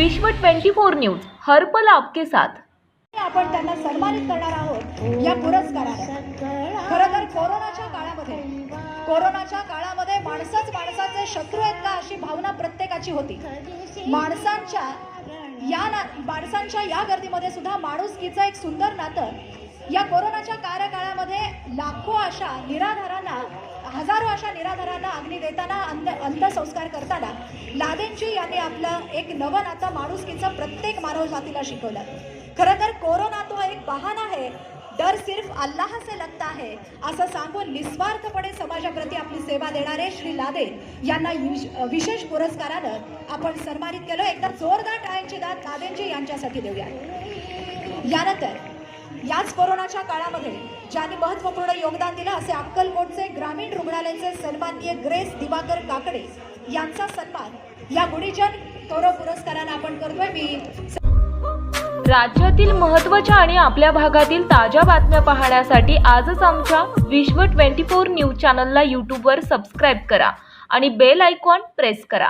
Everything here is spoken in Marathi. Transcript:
विश्व 24 न्यूज हर पल आपके साथ। आपण त्यांना सन्मानित करणार आहोत या पुरस्काराने। खरं तर कोरोनाच्या काळामध्ये माणसंच माणसाचे शत्रू आहेत का अशी भावना प्रत्येकाची होती। माणसांच्या या गर्दीमध्ये सुद्धा माणुसकीचं एक सुंदर नातं या कोरोनाच्या काळामध्ये लाखो अशा निराधारांना, हजारो अशा निराधारांना अग्नी देताना, अंत्यसंस्कार करताना लादेंजी यांनी आपलं एक नवं नातं माणुसकीचं प्रत्येक मानव जातीला शिकवलं। खरं तर कोरोना तो एक बहाना है, डर सिर्फ अल्लाह से लगता है असं सांगून निस्वार्थपणे समाजाप्रती आपली सेवा देणारे श्री लादेन यांना विशेष पुरस्कारानं आपण सन्मानित केलं। एकदा जोरदार टाळ्यांची दाद लादेंजी यांच्यासाठी देऊया। यानंतर याच कोरोनाच्या काळामध्ये ज्यांनी महत्त्वपूर्ण योगदान दिलं असे अक्कलकोटचे ग्रामीण रुग्णालयाचे सन्माननीय ग्रेस दिवाकर काकडे यांचा सन्मान या गुणीजन गौरव पुरस्काराने आपण करतोय। राज्यातील महत्त्वाच्या आणि आपल्या भागातील ताज्या बातम्या पाहण्यासाठी आजच आमच्या विश्व 24 न्यूज चॅनलला यूट्यूबवर सबस्क्राईब करा आणि बेल आयकॉन प्रेस करा।